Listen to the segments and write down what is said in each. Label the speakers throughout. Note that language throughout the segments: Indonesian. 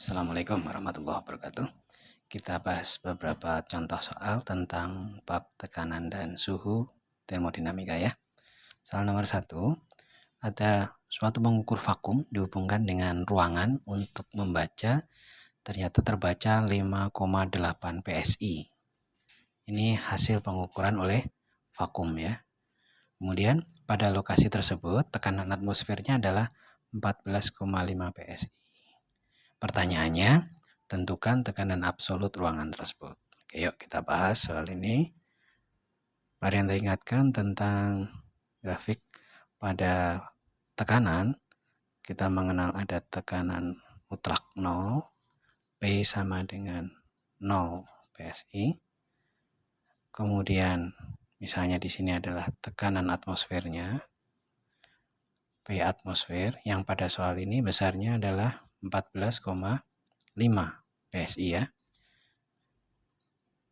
Speaker 1: Assalamualaikum warahmatullahi wabarakatuh. Kita bahas beberapa contoh soal tentang bab tekanan dan suhu termodinamika ya. Soal nomor 1, ada suatu pengukur vakum dihubungkan dengan ruangan untuk membaca, ternyata terbaca 5,8 PSI. Ini hasil pengukuran oleh vakum ya. Kemudian pada lokasi tersebut tekanan atmosfernya adalah 14,5 PSI. Pertanyaannya, tentukan tekanan absolut ruangan tersebut. Oke, yuk kita bahas soal ini. Mari Anda ingatkan tentang grafik pada tekanan. Kita mengenal ada tekanan mutlak 0, P sama dengan 0 PSI. Kemudian misalnya di sini adalah tekanan atmosfernya, P atmosfer, yang pada soal ini besarnya adalah 14,5 PSI ya.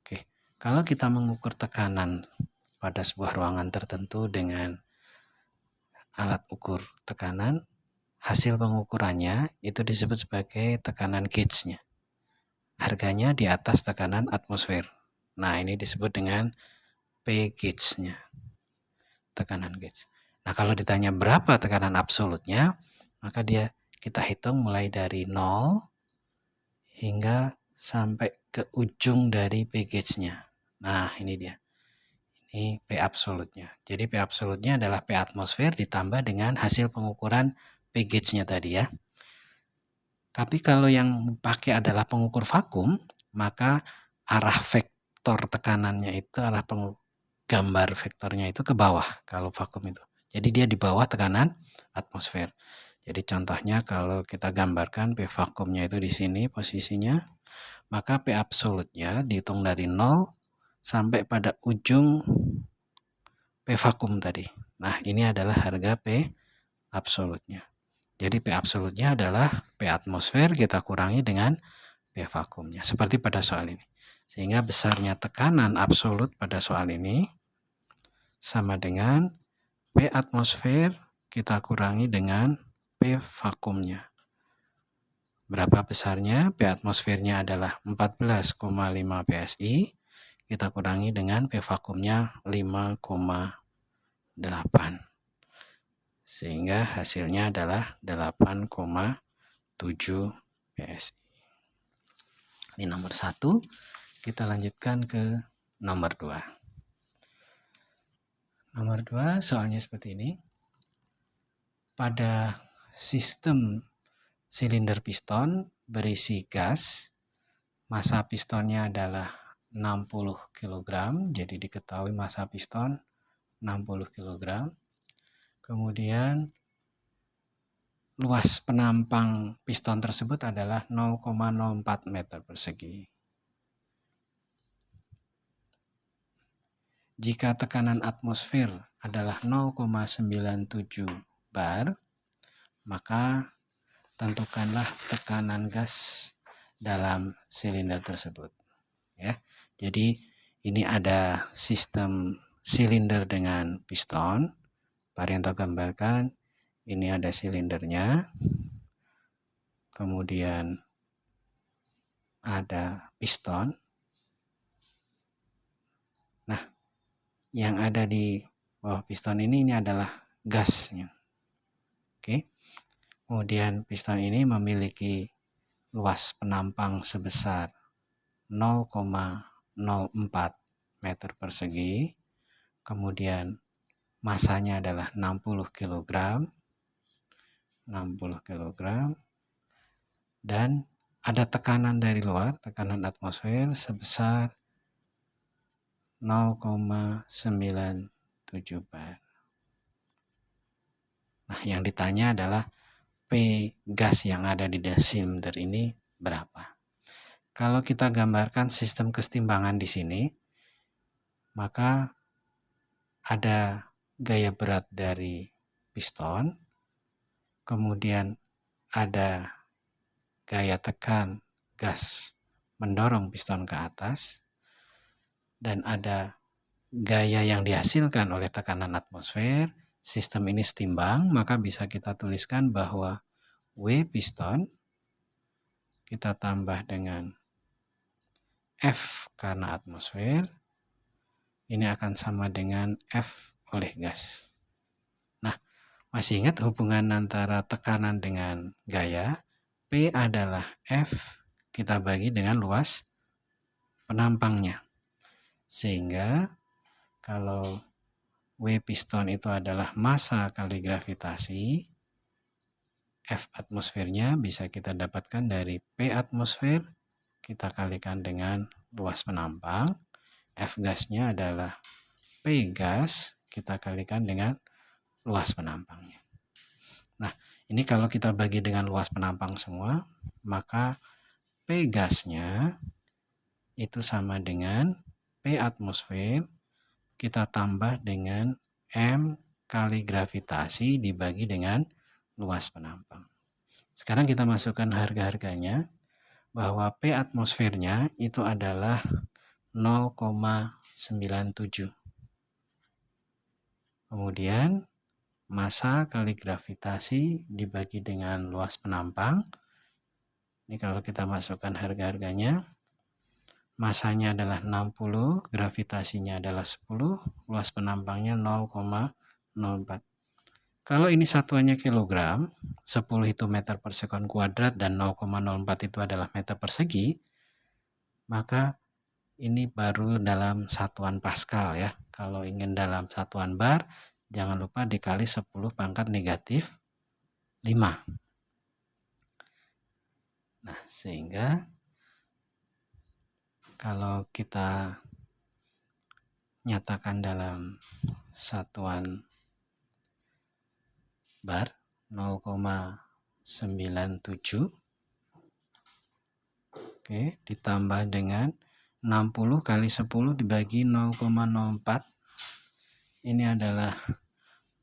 Speaker 1: Oke, kalau kita mengukur tekanan pada sebuah ruangan tertentu dengan alat ukur tekanan, hasil pengukurannya itu disebut sebagai tekanan gauge-nya. Harganya di atas tekanan atmosfer. Nah, ini disebut dengan P gauge-nya. Tekanan gauge. Nah, kalau ditanya berapa tekanan absolutnya, maka kita hitung mulai dari 0 hingga sampai ke ujung dari P gauge-nya. Nah, ini dia. Ini P absolutnya. Jadi P absolutnya adalah P atmosfer ditambah dengan hasil pengukuran P gauge-nya tadi ya. Tapi kalau yang pakai adalah pengukur vakum, maka arah vektor tekanannya itu, gambar vektornya itu ke bawah kalau vakum itu. Jadi dia di bawah tekanan atmosfer. Jadi contohnya kalau kita gambarkan P vakumnya itu di sini posisinya, maka P absolutnya dihitung dari 0 sampai pada ujung P vakum tadi. Nah, ini adalah harga P absolutnya. Jadi P absolutnya adalah P atmosfer kita kurangi dengan P vakumnya. Seperti pada soal ini. Sehingga besarnya tekanan absolut pada soal ini sama dengan P atmosfer kita kurangi dengan P vakumnya. Berapa besarnya? P atmosfernya adalah 14,5 PSI. Kita kurangi dengan P vakumnya 5,8. Sehingga hasilnya adalah 8,7 PSI. Ini nomor 1. Kita lanjutkan ke nomor 2. Nomor 2 soalnya seperti ini. Pada sistem silinder piston berisi gas, massa pistonnya adalah 60 kg, jadi diketahui massa piston 60 kg. Kemudian luas penampang piston tersebut adalah 0,04 meter persegi. Jika tekanan atmosfer adalah 0,97 bar, maka tentukanlah tekanan gas dalam silinder tersebut. Ya, jadi ini ada sistem silinder dengan piston. Pak Rianto gambarkan, ini ada silindernya, kemudian ada piston. Nah, yang ada di bawah piston ini adalah gasnya. Oke. Kemudian piston ini memiliki luas penampang sebesar 0,04 meter persegi. Kemudian masanya adalah 60 kg. 60 kg. Dan ada tekanan dari luar, tekanan atmosfer sebesar 0,97 bar. Nah, yang ditanya adalah P gas yang ada di silinder ini berapa? Kalau kita gambarkan sistem kesetimbangan di sini, maka ada gaya berat dari piston, kemudian ada gaya tekan gas mendorong piston ke atas, dan ada gaya yang dihasilkan oleh tekanan atmosfer. Sistem ini setimbang, maka bisa kita tuliskan bahwa W piston kita tambah dengan F karena atmosfer, ini akan sama dengan F oleh gas. Nah, masih ingat hubungan antara tekanan dengan gaya? P adalah F, kita bagi dengan luas penampangnya. Sehingga kalau W piston itu adalah massa kali gravitasi, F atmosfernya bisa kita dapatkan dari P atmosfer, kita kalikan dengan luas penampang. F gasnya adalah P gas, kita kalikan dengan luas penampangnya. Nah, ini kalau kita bagi dengan luas penampang semua, maka P gasnya itu sama dengan P atmosfer, kita tambah dengan M kali gravitasi dibagi dengan luas penampang. Sekarang kita masukkan harga-harganya, bahwa P atmosfernya itu adalah 0,97. Kemudian massa kali gravitasi dibagi dengan luas penampang. Ini kalau kita masukkan harga-harganya, massanya adalah 60, gravitasinya adalah 10, luas penampangnya 0,04. Kalau ini satuannya kilogram, 10 itu meter per sekon kuadrat dan 0,04 itu adalah meter persegi, maka ini baru dalam satuan Pascal ya. Kalau ingin dalam satuan bar, jangan lupa dikali 10 pangkat negatif 5. Nah, sehingga kalau kita nyatakan dalam satuan bar 0,97, oke, ditambah dengan 60 kali 10 dibagi 0,04, ini adalah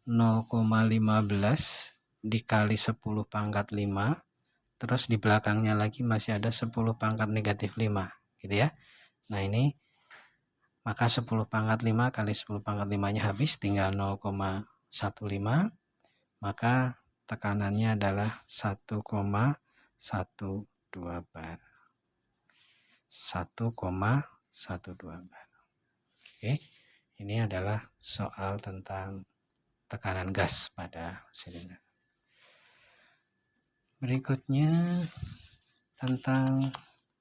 Speaker 1: 0,15 dikali 10 pangkat 5, terus di belakangnya lagi masih ada 10 pangkat negatif 5, gitu ya. Nah, ini maka 10 pangkat 5 kali 10 pangkat 5-nya habis, tinggal 0,15, maka tekanannya adalah 1,12 bar. 1,12 bar. Oke, ini adalah soal tentang tekanan gas pada silinder. Berikutnya tentang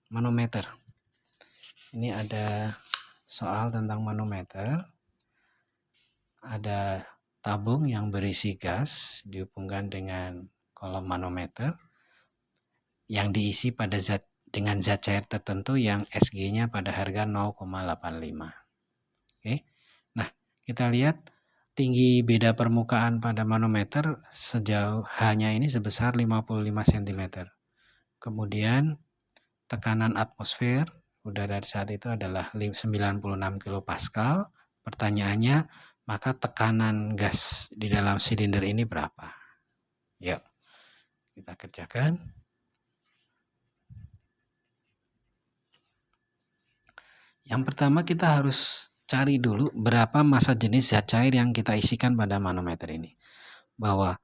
Speaker 1: manometer. Ini ada soal tentang manometer. Ada tabung yang berisi gas dihubungkan dengan kolom manometer yang diisi pada dengan zat cair tertentu yang Sg-nya pada harga 0,85. Oke. Nah, kita lihat tinggi beda permukaan pada manometer sejauh hanya ini sebesar 55 cm. Kemudian tekanan atmosfer udara saat itu adalah 96 kPa. Pertanyaannya, maka tekanan gas di dalam silinder ini berapa? Yuk, kita kerjakan. Yang pertama kita harus cari dulu berapa massa jenis zat cair yang kita isikan pada manometer ini. Bahwa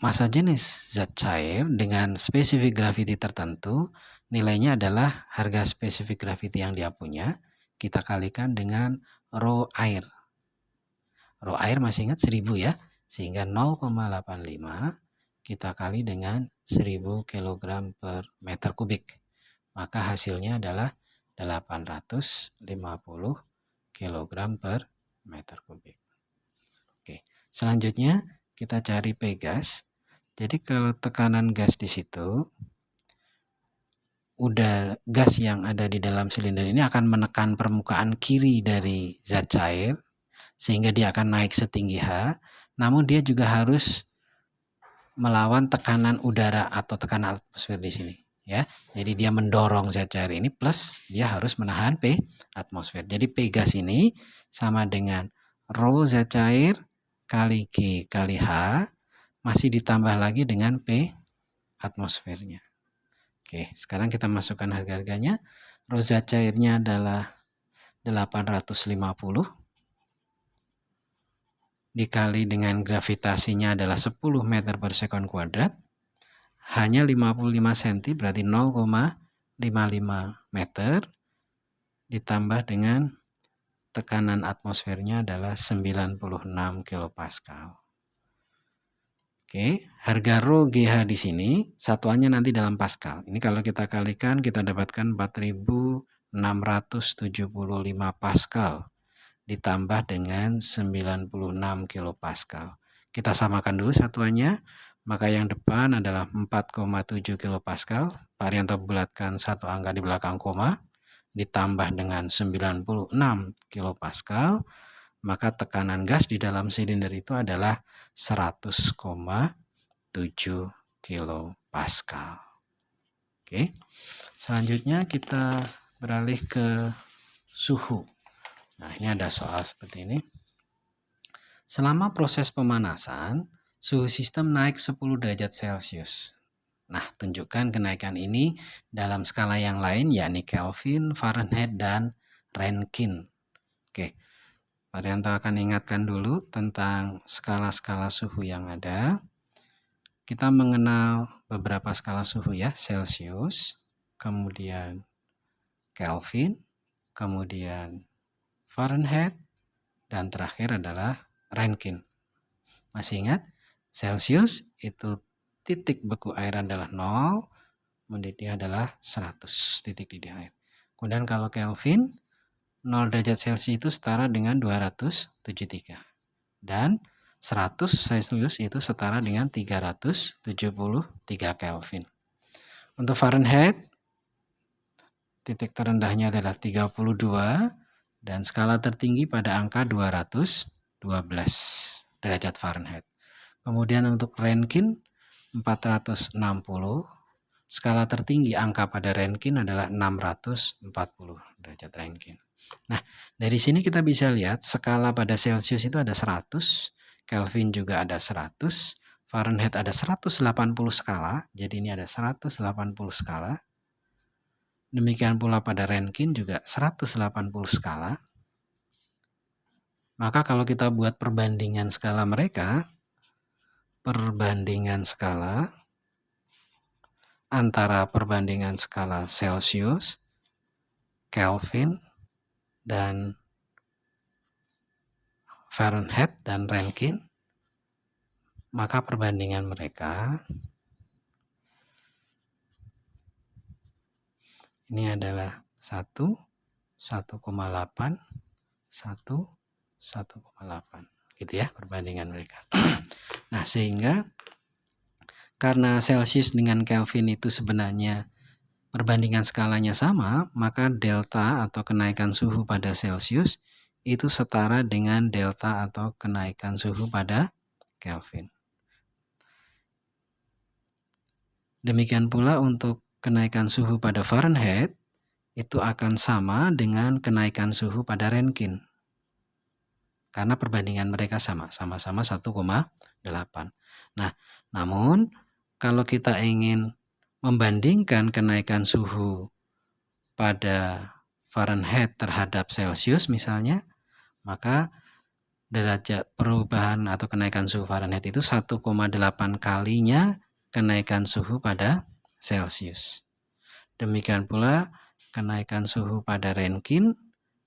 Speaker 1: massa jenis zat cair dengan spesifik graviti tertentu, nilainya adalah harga spesifik graviti yang dia punya, kita kalikan dengan rho air. Rho air masih ingat 1000 ya, sehingga 0,85 kita kali dengan 1000 kg per meter kubik. Maka hasilnya adalah 850 kg per meter kubik. Oke, selanjutnya kita cari P gas. Jadi kalau tekanan gas di situ, udara gas yang ada di dalam silinder ini akan menekan permukaan kiri dari zat cair sehingga dia akan naik setinggi H, namun dia juga harus melawan tekanan udara atau tekanan atmosfer di sini. Ya, jadi dia mendorong zat cair ini plus dia harus menahan P atmosfer. Jadi P gas ini sama dengan rho zat cair kali G kali H masih ditambah lagi dengan P atmosfernya. Oke, sekarang kita masukkan harga-harganya. Rho zat cairnya adalah 850 dikali dengan gravitasinya adalah 10 meter per sekon kuadrat. hanya 55 cm, berarti 0,55 meter, ditambah dengan tekanan atmosfernya adalah 96 kilopascal. Oke, harga rho GH di sini satuannya nanti dalam pascal. Ini kalau kita kalikan kita dapatkan 4675 pascal ditambah dengan 96 kilopascal. Kita samakan dulu satuannya, maka yang depan adalah 4,7 kilopascal. Pak Arianto bulatkan satu angka di belakang koma, ditambah dengan 96 kilopascal, maka tekanan gas di dalam silinder itu adalah 100,7 kilopascal. Oke, selanjutnya kita beralih ke suhu. Nah, ini ada soal seperti ini. Selama proses pemanasan, suhu sistem naik 10 derajat Celcius. Nah, tunjukkan kenaikan ini dalam skala yang lain, yakni Kelvin, Fahrenheit, dan Rankine. Oke, Pak Arianto akan ingatkan dulu tentang skala-skala suhu yang ada. Kita mengenal beberapa skala suhu ya, Celsius, kemudian Kelvin, kemudian Fahrenheit, dan terakhir adalah Rankine. Masih ingat? Celsius itu titik beku air adalah 0, mendidih adalah 100 titik didih air. Kemudian kalau Kelvin, 0 derajat Celcius itu setara dengan 273. Dan 100 Celcius itu setara dengan 373 Kelvin. Untuk Fahrenheit, titik terendahnya adalah 32 dan skala tertinggi pada angka 212 derajat Fahrenheit. Kemudian untuk Rankine 460, skala tertinggi angka pada Rankine adalah 640 derajat Rankine. Nah, dari sini kita bisa lihat skala pada Celsius itu ada 100, Kelvin juga ada 100, Fahrenheit ada 180 skala, jadi ini ada 180 skala. Demikian pula pada Rankine juga 180 skala. Maka kalau kita buat perbandingan skala mereka, perbandingan skala antara perbandingan skala Celsius, Kelvin, dan Fahrenheit dan Rankine, maka perbandingan mereka ini adalah 1, 1,8, 1, 1,8. Gitu ya perbandingan mereka. Nah, sehingga karena Celsius dengan Kelvin itu sebenarnya perbandingan skalanya sama, maka delta atau kenaikan suhu pada Celsius itu setara dengan delta atau kenaikan suhu pada Kelvin. Demikian pula untuk kenaikan suhu pada Fahrenheit itu akan sama dengan kenaikan suhu pada Rankine. Karena perbandingan mereka sama-sama 1,8. Nah, namun kalau kita ingin membandingkan kenaikan suhu pada Fahrenheit terhadap Celsius misalnya, maka derajat perubahan atau kenaikan suhu Fahrenheit itu 1,8 kalinya kenaikan suhu pada Celsius. Demikian pula kenaikan suhu pada Rankine,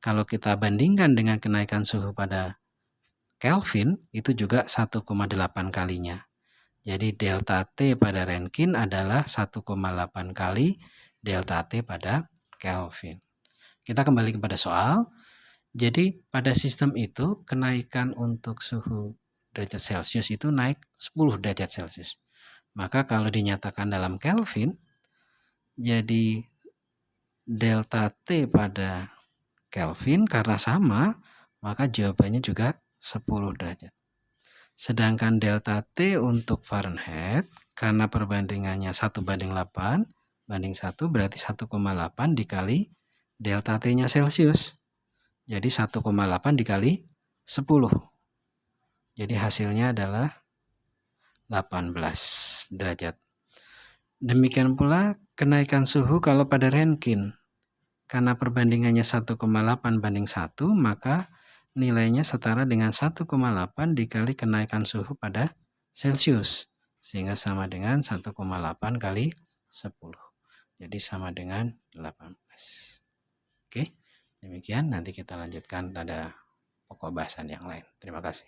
Speaker 1: kalau kita bandingkan dengan kenaikan suhu pada Kelvin, itu juga 1,8 kalinya. Jadi delta T pada Rankine adalah 1,8 kali delta T pada Kelvin. Kita kembali kepada soal. Jadi pada sistem itu kenaikan untuk suhu derajat Celcius itu naik 10 derajat Celcius. Maka kalau dinyatakan dalam Kelvin, jadi delta T pada Kelvin karena sama, maka jawabannya juga 10 derajat. Sedangkan delta T untuk Fahrenheit, karena perbandingannya 1:8 banding 1 berarti 1,8 dikali delta T-nya Celsius. Jadi 1,8 dikali 10. Jadi hasilnya adalah 18 derajat. Demikian pula kenaikan suhu kalau pada Rankine. Karena perbandingannya 1,8 banding 1, maka nilainya setara dengan 1,8 dikali kenaikan suhu pada Celsius. sehingga sama dengan 1,8 kali 10. Jadi sama dengan 18. Oke, demikian. Nanti kita lanjutkan pada pokok bahasan yang lain. Terima kasih.